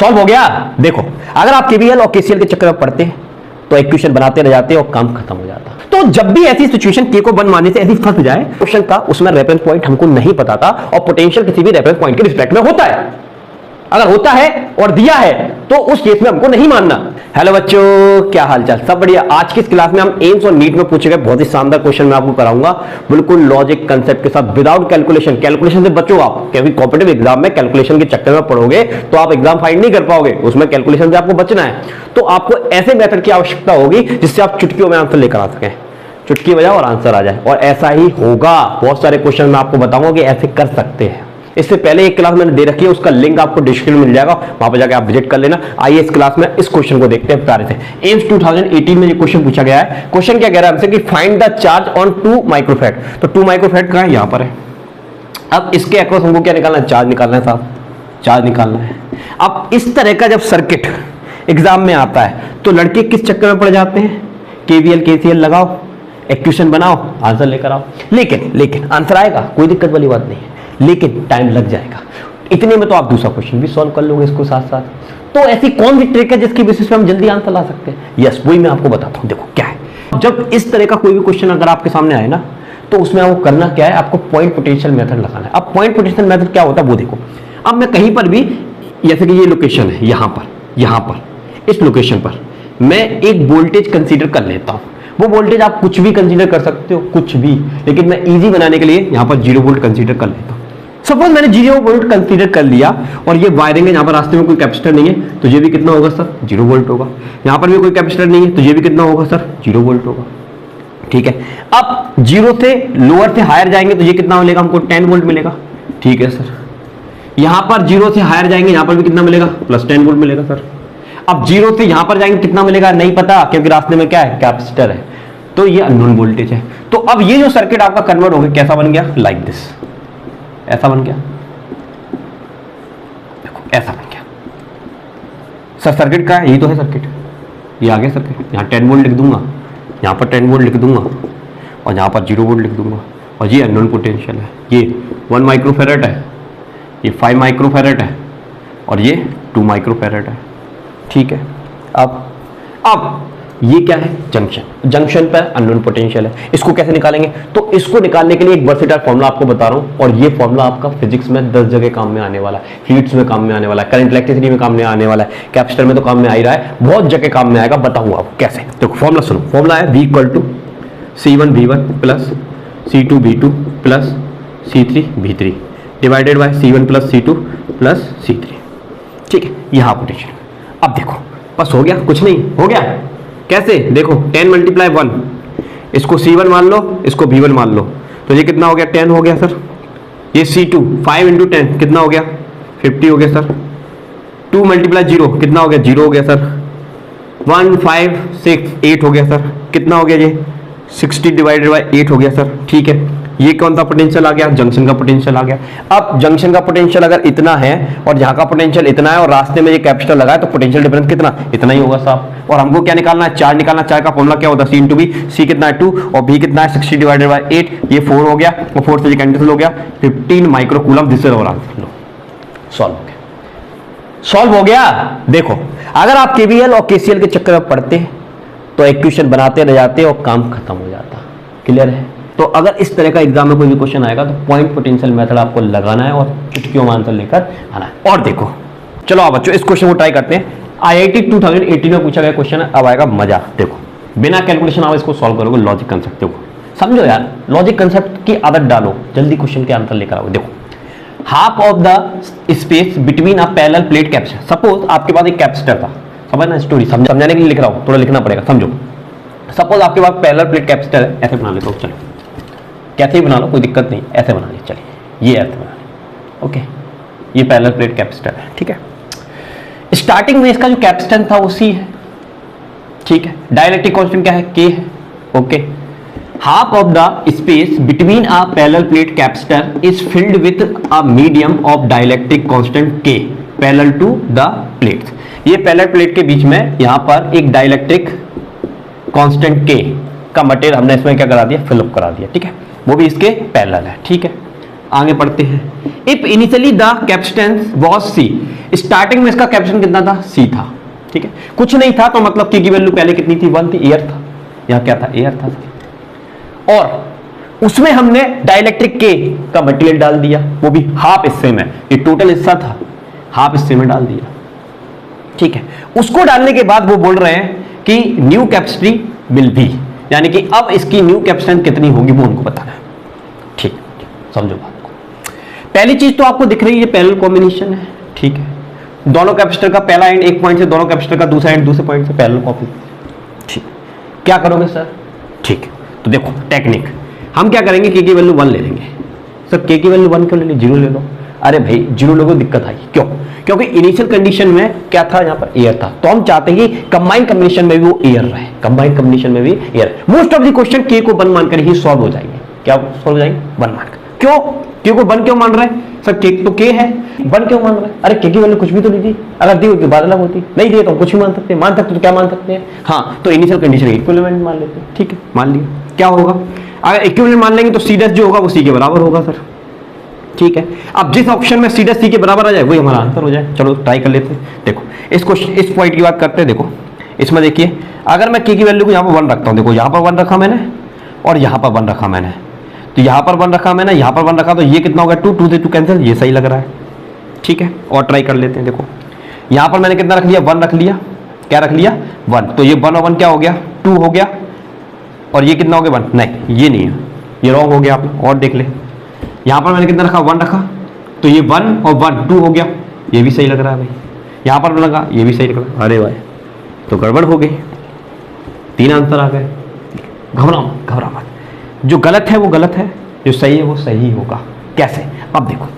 Solve हो गया। देखो अगर आप केवीएल और केसीएल के चक्कर में पड़ते हैं तो इक्वेशन बनाते रह जाते और काम खत्म हो जाता। तो जब भी ऐसी सिचुएशन के को 1 मानने से ऐसी फंस जाए, क्वेश्चन का उसमें रेफरेंस पॉइंट हमको नहीं पता था और पोटेंशियल किसी भी रेफरेंस पॉइंट के रिस्पेक्ट में होता है। अगर होता है और दिया है तो उस केस में हमको नहीं मानना। हेलो बच्चों, क्या हालचाल, सब बढ़िया। आज की इस क्लास में हम एम्स और नीट में पूछे गए बहुत ही शानदार क्वेश्चन मैं आपको कराऊंगा, बिल्कुल लॉजिक कंसेप्ट के साथ, विदाउट कैलकुलेशन। कैलकुलेशन से बचो आप, क्योंकि कॉम्पिटिटिव एग्जाम में कैलकुलेशन के चक्कर में पढ़ोगे तो आप एग्जाम फाइंड नहीं कर पाओगे, उसमें कैलकुलेशन से आपको बचना है। तो आपको ऐसे मेथड की आवश्यकता होगी जिससे आप चुटकियों में आंसर लेकर आ सकें, चुटकी बजाओ और आंसर आ जाए। और ऐसा ही होगा, बहुत सारे क्वेश्चन मैं आपको बताऊंगा कि ऐसे कर सकते हैं। इससे पहले एक क्लास मैंने दे रखी है, उसका लिंक आपको डिस्क्रिप्शन में मिल जाएगा, वहां पर जाकर आप विजिट कर लेना। आइए इस क्लास में इस क्वेश्चन को देखते हैं प्यारे से। एम्स 2018 में ये क्वेश्चन पूछा गया है। क्वेश्चन क्या कह रहा है हमसे कि find the charge on 2 microfarad. तो 2 माइक्रोफैराड कहां है, यहां पर है। अब इसके अक्रॉस हमको क्या निकालना है, चार्ज निकालना है साहब, चार्ज निकालना है। अब इस तरह का जब सर्किट एग्जाम में आता है तो लड़के किस चक्कर में पड़ जाते हैं, केवीएल केसीएल लगाओ, इक्वेशन बनाओ, आंसर लेकर आओ। लेकिन आंसर आएगा, कोई दिक्कत वाली बात नहीं है, लेकिन टाइम लग जाएगा। इतने में तो आप दूसरा क्वेश्चन भी सॉल्व कर लोगे इसको साथ साथ। तो ऐसी कौन सी ट्रिक है जिसकी बेसिस पे हम जल्दी आंसर ला सकते हैं? यस, वही मैं आपको बताता हूं। देखो क्या है, जब इस तरह का कोई भी क्वेश्चन अगर आपके सामने आए ना, तो उसमें आपको करना क्या है, आपको पॉइंट पोटेंशियल मेथड लगाना है। अब पॉइंट पोटेंशियल मेथड क्या होता है वो देखो। अब मैं कहीं पर भी, जैसे कि ये लोकेशन है, यहां पर इस लोकेशन पर मैं एक वोल्टेज कंसीडर कर लेता हूं। वो वोल्टेज आप कुछ भी कंसीडर कर सकते हो, कुछ भी, लेकिन मैं इजी बनाने के लिए यहां पर 0 वोल्ट कंसीडर कर लेता हूं। सपोज मैंने 0 वोल्ट कंसीडर कर लिया और ये वायरिंग है, यहां पर रास्ते में कोई कैपेसिटर नहीं है तो ये भी कितना होगा सर, 0 वोल्ट होगा। यहां पर भी कोई कैपेसिटर नहीं है तो ये भी कितना होगा सर, 0 वोल्ट होगा। ठीक है, अब 0 से लोअर से हायर जाएंगे तो ये कितना मिलेगा हमको, 10 वोल्ट मिलेगा। ठीक है सर, यहां पर 0 से हायर जाएंगे, यहां पर भी कितना मिलेगा, प्लस 10 वोल्ट मिलेगा सर। अब 0 से यहां पर जाएंगे कितना मिलेगा नहीं पता, क्योंकि रास्ते में क्या है, कैपेसिटर है, तो ये अननोन वोल्टेज है। तो अब ये जो सर्किट आपका कन्वर्ट हो गया, कैसा बन गया, लाइक दिस, ऐसा बन गया। देखो ऐसा बन गया सर। सर्किट का है, यही तो है सर्किट, ये आ गया सर्किट। यहाँ 10 वोल्ट लिख दूंगा, यहाँ पर 10 वोल्ट लिख दूंगा और यहाँ पर 0 वोल्ट लिख दूंगा। और ये अननोन पोटेंशियल है, ये 1 माइक्रोफैराड है, ये 5 माइक्रोफैराड है और ये 2 माइक्रोफैराड है। ठीक है, अब ये क्या है, जंक्शन पर अननोन पोटेंशियल है। इसको कैसे निकालेंगे, तो इसको निकालने के लिए एक वर्सेटाइल फॉर्मूला आपको बता रहा हूं, और ये फॉर्मूला आपका फिजिक्स में 10 जगह काम में आने वाला है, हीट्स में काम में आने वाला है, करंट इलेक्ट्रिसिटी में काम में आने वाला है, कैपेसिटर में तो काम में आ ही रहा है, बहुत जगह काम में आएगा। बताऊंगा आपको कैसे। देखो फॉर्मूला सुनो, फॉर्मूला है V = C1V1 plus C2V2 plus C3V3 divided by C1 plus C2 plus C3। ठीक है, यहां पोटेंशियल। अब देखो बस हो गया, कुछ नहीं, हो गया। कैसे, देखो 10 × 1, इसको C1 मान लो, इसको V1 मान लो, तो ये कितना हो गया, 10 हो गया सर। ये C2 5 × 10 कितना हो गया, 50 हो गया सर। 2 × 0 कितना हो गया, 0 हो गया सर। 1 5 6 8 हो गया सर। कितना हो गया ये, 60 डिवाइडेड बाय 8 हो गया सर। ठीक है, ये कौन सा पोटेंशियल आ गया, जंक्शन का पोटेंशियल आ गया। अब जंक्शन का पोटेंशियल अगर इतना है और यहाँ का पोटेंशियल इतना है और रास्ते में ये कैपेसिटर लगा है, तो पोटेंशियल डिफरेंस कितना, इतना ही होगा साहब। और हमको क्या निकालना है, चार्ज निकालना। चार्ज का फॉर्मूला क्या होता है, C × V। C कितना है 2 और V कितना है 60 डिवाइडेड बाय 8, ये 4 हो गया और 4 से ये कैंसिल हो गया, 15 micro coulomb. This is our answer. लो सॉल्व हो गया, सॉल्व हो गया। देखो अगर आप केवीएल और केसीएल के चक्कर में पड़ते हैं तो इक्वेशन बनाते रह जाते और काम खत्म हो जाता। क्लियर है? तो अगर इस तरह का एग्जाम में कोई भी क्वेश्चन आएगा तो पॉइंट पोटेंशियल मेथड आपको लगाना है और चुटकियों में आंसर लेकर आना है। और देखो चलो आप बच्चों इस क्वेश्चन को ट्राई करते हैं। IIT 2018 में पूछा गया क्वेश्चन है, अब आएगा मजा। देखो बिना कैलकुलेशन आप इसको सॉल्व करोगे, लॉजिक कंसेप्ट को समझो यार, लॉजिक कंसेप्ट की आदत डालो, जल्दी क्वेश्चन के आंसर लेकर आओ। देखो half of the space between a parallel plate capacitor. Suppose आपके पास एक कैपेसिटर था, समझना स्टोरी, समझाने के लिए लिख रहा हूं, थोड़ा लिखना पड़ेगा, समझो। सपोज आपके पास पैरेलल प्लेट कैपेसिटर है, ऐसे बना लेता हूं, चलो कैसे ही बना लो, कोई दिक्कत नहीं, ऐसे बना ली, चलिए ये ऐसे बना ली। ओके, ये पैरेलल प्लेट कैपेसिटर है। ठीक है, स्टार्टिंग में इसका जो कैपेसिटेंस था वो C है। ठीक है, डाइलेक्ट्रिक कांस्टेंट क्या है, K है। Okay, half of the space between a parallel plate capacitor is filled with a medium of dielectric constant K parallel to the plates. ये पैरेलल प्लेट के बीच में यहां पर एक डाइलेक्ट्रिक कांस्टेंट K का मटेरियल हमने इसमें क्या करा दिया, फिलअप करा दिया। ठीक है, वो भी इसके पैरेलल है। ठीक है, आगे पढ़ते हैं। If initially the capacitance was C, starting में इसका कैपेसिटेंस कितना था, C था, ठीक है, कुछ नहीं था तो मतलब K की वैल्यू पहले कितनी थी, 1 थी, एयर था, यहां क्या था, एयर था, और उसमें हमने डाइलेक्ट्रिक K का मटेरियल डाल दिया, वो भी हाफ हिस्से में, ये टोटल हिस्सा था, हाफ हिस्से में डाल दिया, ठीक है। उसको डालने के बाद वो बोल रहे हैं कि न्यू कैपेसिटी विल बी, यानी कि अब इसकी न्यू कैपेसिटेंस कितनी होगी वो उनको बताना है, ठीक, समझो बात को। पहली चीज तो आपको दिख रही है पैरेलल कॉम्बिनेशन है, ठीक है, दोनों कैपेसिटर का पहला एंड एक पॉइंट से, दोनों कैपेसिटर का दूसरा एंड दूसरे पॉइंट से पैरेलल कॉपी, ठीक। क्या करोगे सर, ठीक, तो देखो टेक्निक, हम क्या करेंगे, के की वैल्यू 1 ले लेंगे। सर के की वैल्यू 1 क्यों ले ली, 0 ले लो। अरे भाई 0 लोगों को दिक्कत आई, क्यों, क्योंकि इनिशियल कंडीशन में क्या था, यहाँ पर एयर था, तो हम चाहते हैं कि कंबाइंड कॉम्बिनेशन में भी वो एयर रहे, कंबाइंड कॉम्बिनेशन में भी air. Most of the question के को 1 मानकर ही सॉल्व हो जाएंगे, क्या सॉल्व हो जाएंगे, 1 मानकर। क्यों, के को 1 क्यों मान रहे हैं सर, के तो के है, 1 क्यों मान रहे हैं, अरे के की वैल्यू कुछ भी तो नहीं दी, अगर दी होती बात अलग होती, नहीं दी तो कुछ भी मान सकते हैं, मान सकते तो क्या मान सकते हैं, हाँ, तो इनिशियल कंडीशन इक्विवेलेंट मान लेते हैं, ठीक है, मान लिया। क्या होगा, अगर इक्विवेलेंट मान लेंगे तो सी डैश जो होगा वो सी के बराबर होगा सर, ठीक है। अब जिस ऑप्शन में सी डैश सी के बराबर आ जाए वही हमारा आंसर हो जाए। चलो ट्राई कर लेते हैं। देखो इस क्वेश्चन, इस पॉइंट की बात करते हैं। देखो इसमें देखिए, अगर मैं के की वैल्यू को यहाँ पर 1 रखता हूँ, देखो यहाँ पर 1 रखा मैंने और यहाँ पर 1 रखा मैंने, तो यहाँ पर 1 रखा मैंने, यहाँ पर 1 रखा, तो ये कितना होगा 2, 2 से 2 कैंसिल, ये सही लग रहा है, ठीक है। और ट्राई कर लेते हैं। देखो यहाँ पर मैंने कितना रख लिया, 1 रख लिया, क्या रख लिया 1, तो ये 1 और 1 क्या हो गया 2 हो गया, और ये कितना हो गया 1, नहीं ये नहीं है, ये रॉन्ग हो गया आपने, और देख ले यहाँ पर मैंने कितना रखा 1 रखा, तो ये 1 और 1 2 हो गया, ये भी सही लग रहा है भाई, यहाँ पर लगा ये भी सही लग रहा है, अरे भाई तो गड़बड़ हो गई, 3 आंसर आ गए। घबरा मत, घबरा मत, जो गलत है वो गलत है, जो सही है वो सही होगा। कैसे, अब देखो,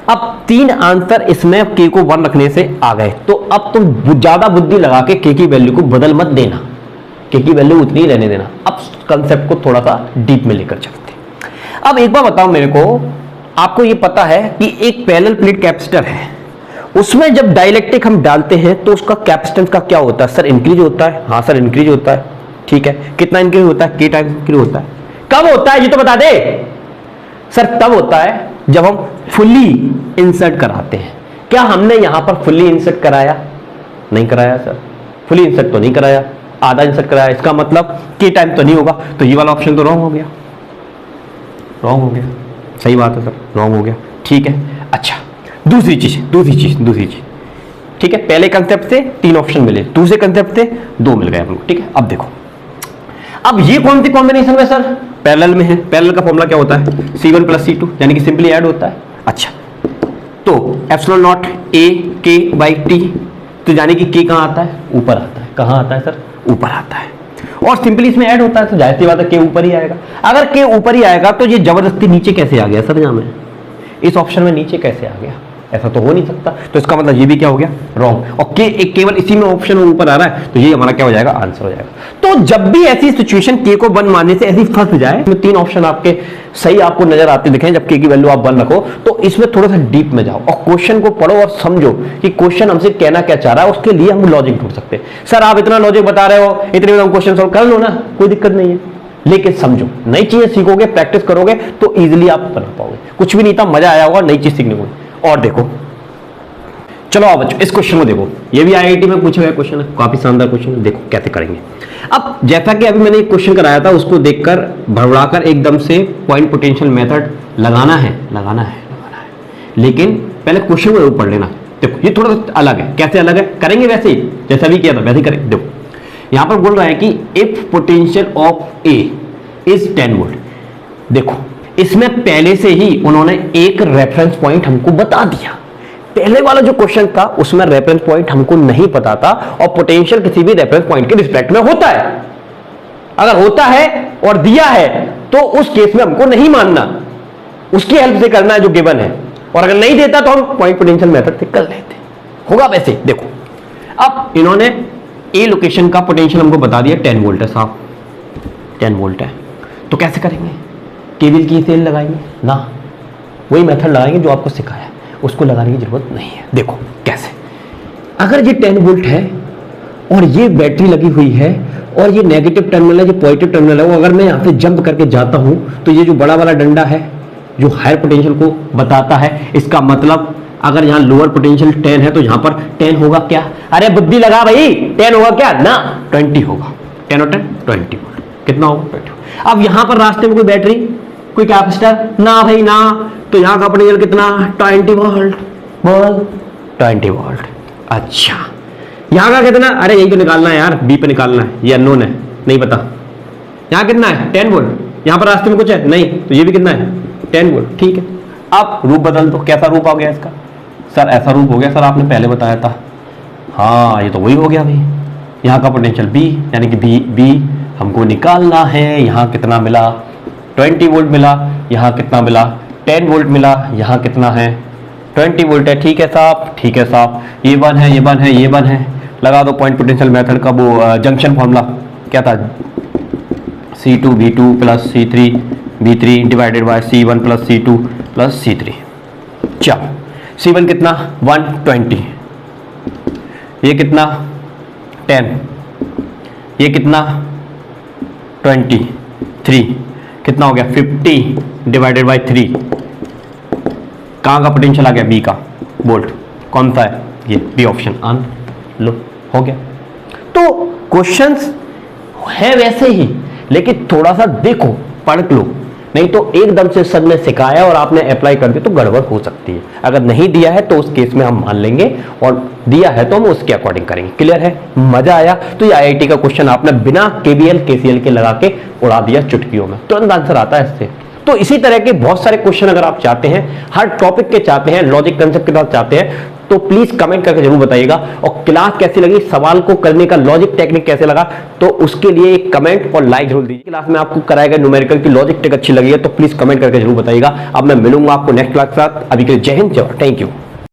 अब 3 आंसर इसमें के को 1 रखने से आ गए, तो अब तुम ज्यादा बुद्धि लगा के के की वैल्यू को बदल मत देना, के की वैल्यू उतनी ही रहने देना। अब कंसेप्ट को थोड़ा सा डीप में लेकर चलते। अब एक बार बताओ मेरे को, आपको ये पता है कि एक पैरेलल प्लेट कैपेसिटर है, उसमें जब डाइलेक्ट्रिक हम डालते हैं तो उसका कैपेसिटेंस का क्या होता है सर, इंक्रीज होता है, हाँ सर इंक्रीज होता है, ठीक है। कितना इंक्रीज होता है, के टाइम्स इंक्रीज होता है। कब होता है ये तो बता दे सर, तब होता है जब हम फुल्ली इंसर्ट कराते हैं। क्या हमने यहां पर फुल्ली इंसर्ट कराया, नहीं कराया सर, फुल्ली इंसर्ट तो नहीं कराया, आधा इंसर्ट कराया, इसका मतलब के टाइम तो नहीं होगा, तो ये वाला ऑप्शन तो रॉन्ग हो गया, रॉन्ग हो गया, सही बात है सर, रॉन्ग हो गया, ठीक है। अच्छा दूसरी चीज, ठीक है, पहले कंसेप्ट से 3 ऑप्शन मिले, दूसरे कंसेप्ट से 2 मिल गए हमको, ठीक है। अब देखो, अब ये कौन सी कॉम्बिनेशन में सर, पैरेलल में है, पैरेलल का फॉर्मूला क्या होता है, C1 + C2, यानी कि सिंपली ऐड होता है। अच्छा तो एप्सिलॉन नॉट A K/T, तो यानी कि K कहाँ आता है, ऊपर आता है, कहाँ आता है सर, ऊपर आता है, और सिंपली इसमें ऐड होता है, तो जाहिर सी बात है K ऊपर ही आएगा। अगर K ऊपर ही आएगा तो ये जबरदस्ती नीचे कैसे आ गया सर, यहाँ में इस ऑप्शन में नीचे कैसे आ गया, ऐसा तो हो नहीं सकता, तो इसका मतलब ये भी क्या हो गया, रॉन्ग, और के एक केवल इसी में ऑप्शन में ऊपर आ रहा है, तो ये हमारा क्या हो जाएगा, आंसर हो जाएगा। तो जब भी ऐसी सिचुएशन के को 1 मानने से ऐसी फंस जाए, तो 3 ऑप्शन आपके सही आपको नजर आते दिखें, जब के की वैल्यू आप 1 रखो, तो इसमें थोड़ा सा डीप में जाओ और क्वेश्चन को पढ़ो और समझो कि क्वेश्चन हमसे कहना क्या चाह रहा है, उसके लिए हम लॉजिक ढूंढ सकते हैं। सर आप इतना लॉजिक बता रहे हो, इतने में हम क्वेश्चन सॉल्व कर लो ना, कोई दिक्कत नहीं है, लेकिन समझो, नई चीजें सीखोगे, प्रैक्टिस करोगे तो इजीली आप बना पाओगे। कुछ भी नहीं था, मजा आया होगा नई चीज सीखने को। और देखो, चलो आप बच्चों इस क्वेश्चन को देखो, ये भी आईआईटी में पूछा गया क्वेश्चन है, काफी शानदार क्वेश्चन है, देखो कैसे करेंगे। अब जैसा कि अभी मैंने एक क्वेश्चन कराया था, उसको देखकर भड़बड़ाकर एकदम से पॉइंट पोटेंशियल मेथड लगाना है, लेकिन पहले क्वेश्चन को पढ़ लेना। देखो ये थोड़ा सा अलग है, कैसे अलग है, करेंगे वैसे ही जैसा भी किया था वैसे ही करेंगे। देखो यहां पर बोल रहा है कि if potential of A is 10 volt, देखो इसमें पहले से ही उन्होंने एक रेफरेंस पॉइंट हमको बता दिया। पहले वाला जो क्वेश्चन था उसमें रेफरेंस पॉइंट हमको नहीं पता था, और पोटेंशियल किसी भी रेफरेंस पॉइंट के रिस्पेक्ट में होता है। अगर होता है और दिया है तो उस केस में हमको नहीं मानना, उसकी हेल्प से करना है जो गिवन है, और अगर नहीं देता तो हम पॉइंट पोटेंशियल मेथड से कर लेते, होगा वैसे। देखो अब इन्होंने ए लोकेशन का पोटेंशियल हमको बता दिया 10 वोल्ट है साहब, 10 वोल्ट है, तो कैसे करेंगे, केबल की सेल लगाएंगे ना, वही मेथड लगाएंगे जो आपको सिखाया, उसको लगाने की जरूरत नहीं है। देखो कैसे, अगर ये 10 वोल्ट है और ये बैटरी लगी हुई है और ये नेगेटिव टर्मिनल है, ये पॉजिटिव टर्मिनल है, वो अगर मैं यहाँ से जंप करके जाता हूं तो ये जो बड़ा वाला डंडा है जो हायर पोटेंशियल को बताता है, इसका मतलब अगर यहाँ लोअर पोटेंशियल 10 है तो यहाँ पर 10 होगा क्या? अरे बुद्धि लगा भाई, 10 होगा क्या ना, 20 होगा। 10 और 10 20 वोल्ट, कितना होगा 20। अब यहाँ पर रास्ते में कोई बैटरी, कोई कैपेसिटर ना भाई ना, तो यहाँ का पोटेंशियल कितना 20 वोल्ट, बोल 20 वोल्ट। अच्छा यहाँ का कितना, अरे यही तो निकालना है यार, बी पे निकालना है, ये अननोन है नहीं पता। यहाँ कितना है 10 वोल्ट, यहाँ पर रास्ते में कुछ है नहीं, तो ये भी कितना है 10 वोल्ट, ठीक है। अब रूप बदल दो, कैसा रूप आ गया इसका? सर ऐसा रूप हो गया सर, आपने पहले बताया था। हाँ ये तो वही हो गया भाई, यहाँ का पोटेंशियल बी, यानी कि बी हमको निकालना है। यहाँ कितना मिला 20 वोल्ट मिला, यहाँ कितना मिला 10 वोल्ट मिला, यहाँ कितना है 20 वोल्ट है। ठीक है साहब, ठीक है साहब, ये वन है, ये वन है, ये वन है, लगा दो पॉइंट पोटेंशियल मेथड का वो जंक्शन फॉर्मूला क्या था, C2 V2 plus C3 V3 divided by C1 plus C2 plus C3। चलो C1 कितना 120, ये कितना 10, ये कितना 23, कितना हो गया 50 डिवाइडेड बाय 3। कहाँ का पोटेंशियल आ गया? बी का वोल्ट। कौन सा है? ये बी ऑप्शन आन लो, हो गया। तो क्वेश्चंस है वैसे ही, लेकिन थोड़ा सा देखो, पढ़ लो, नहीं तो एकदम से सर ने सिखाया और आपने अप्लाई कर दिया तो गड़बड़ हो सकती है। अगर नहीं दिया है तो उस केस में हम मान लेंगे, और दिया है तो हम उसके अकॉर्डिंग करेंगे। क्लियर है? मजा आया? तो ये आईआईटी का क्वेश्चन आपने बिना केवीएल केसीएल के लगा के उड़ा दिया चुटकियों में, तुरंत आंसर आता है इससे। तो इसी तरह के बहुत सारे क्वेश्चन अगर आप चाहते हैं, हर टॉपिक के चाहते हैं, लॉजिक कंसेप्ट के साथ चाहते हैं, तो प्लीज कमेंट करके जरूर बताइएगा। और क्लास कैसी लगी, सवाल को करने का लॉजिक टेक्निक कैसे लगा, तो उसके लिए एक कमेंट और लाइक जरूर दीजिए। क्लास में आपको कराया गया न्यूमेरिकल की लॉजिक टेक अच्छी लगी है तो प्लीज कमेंट करके जरूर बताइएगा। अब मैं मिलूंगा आपको नेक्स्ट क्लास के साथ। अभी के लिए जय हिंद, जय भारत, थैंक यू।